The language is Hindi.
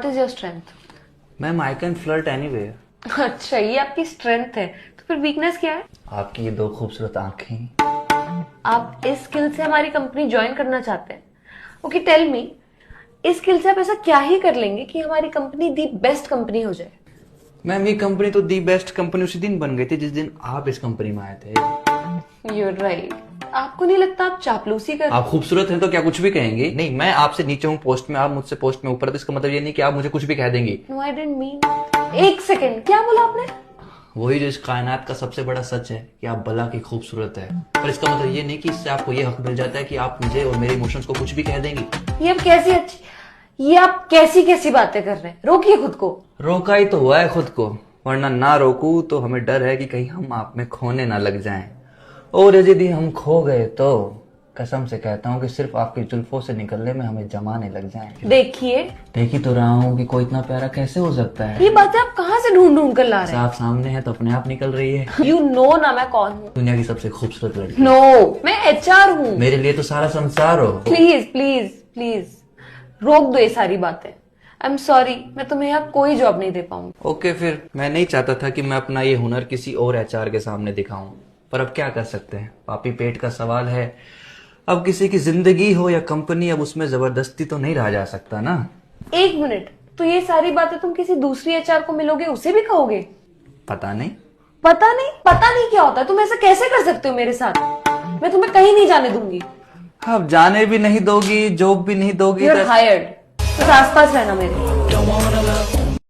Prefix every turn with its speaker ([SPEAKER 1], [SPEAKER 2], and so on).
[SPEAKER 1] What is your strength?
[SPEAKER 2] Ma'am I can flirt anyway.
[SPEAKER 1] अच्छा, ये आपकी स्ट्रेंथ है, तो फिर वीकनेस क्या है?
[SPEAKER 2] आपकी ये दो खूबसूरत आंखें।
[SPEAKER 1] आप इस स्किल से हमारी कंपनी ज्वाइन करना चाहते हैं? ओके, टेल मी, इस स्किल से आप ऐसा क्या ही कर लेंगे कि हमारी कंपनी दी बेस्ट कंपनी हो जाए?
[SPEAKER 2] मैम ये कंपनी तो दी बेस्ट कंपनी उसी दिन बन गई थी जिस दिन आप इस कंपनी में आए थे।
[SPEAKER 1] You're right. आपको नहीं लगता आप चापलूसी कर?
[SPEAKER 2] आप खूबसूरत हैं तो क्या कुछ भी कहेंगे? नहीं, मैं आपसे नीचे हूँ पोस्ट में, आप मुझसे पोस्ट में ऊपर, तो इसका मतलब ये नहीं कि आप मुझे कुछ भी कह देंगी।
[SPEAKER 1] No, I didn't mean. एक सेकेंड, क्या बोला आपने?
[SPEAKER 2] वही जो इस कायनात का सबसे बड़ा सच है कि आप भला की खूबसूरत है, पर इसका मतलब ये नहीं कि इससे आपको ये हक मिल जाता है कि आप मुझे और मेरे इमोशंस को कुछ भी कह देंगी।
[SPEAKER 1] ये आप कैसी कैसी बातें कर रहे हैं? रोकिए खुद को।
[SPEAKER 2] रोका ही तो हुआ है खुद को, वरना ना रोकू तो हमें डर है कि कहीं हम आप में खोने ना लग जाएं, और यदि हम खो गए तो कसम से कहता हूँ कि सिर्फ आपकी जुल्फों से निकलने में हमें जमाने लग जाएं।
[SPEAKER 1] देखिए,
[SPEAKER 2] देख ही तो रहा हूँ कि कोई इतना प्यारा कैसे हो सकता है।
[SPEAKER 1] ये बातें आप कहाँ से ढूंढ ढूंढ कर ला रहे हैं?
[SPEAKER 2] आप सामने है तो अपने आप निकल रही है।
[SPEAKER 1] यू नो ना मैं कौन हूँ?
[SPEAKER 2] दुनिया की सबसे खूबसूरत लड़की।
[SPEAKER 1] नो, मैं HR हूँ।
[SPEAKER 2] मेरे लिए तो सारा संसार हो।
[SPEAKER 1] प्लीज प्लीज प्लीज रोक दो ये सारी बातें। आई एम सॉरी, मैं तुम्हें यहाँ कोई जॉब नहीं दे पाऊंगी।
[SPEAKER 2] ओके, फिर मैं नहीं चाहता था कि मैं अपना ये हुनर किसी और HR के सामने दिखाऊं, पर अब क्या कर सकते हैं, पापी पेट का सवाल है। अब किसी की जिंदगी हो या कंपनी, अब उसमें जबरदस्ती तो नहीं रहा जा सकता ना।
[SPEAKER 1] एक मिनट, तो ये सारी बातें तुम किसी दूसरी HR को मिलोगे उसे भी कहोगे?
[SPEAKER 2] पता नहीं।
[SPEAKER 1] पता नहीं क्या होता है? तुम ऐसा कैसे कर सकते हो मेरे साथ? मैं तुम्हें कहीं नहीं जाने दूंगी।
[SPEAKER 2] अब जाने भी नहीं दोगी, जॉब भी नहीं दोगी।
[SPEAKER 1] You're hired। तो आसपास रहना मेरे।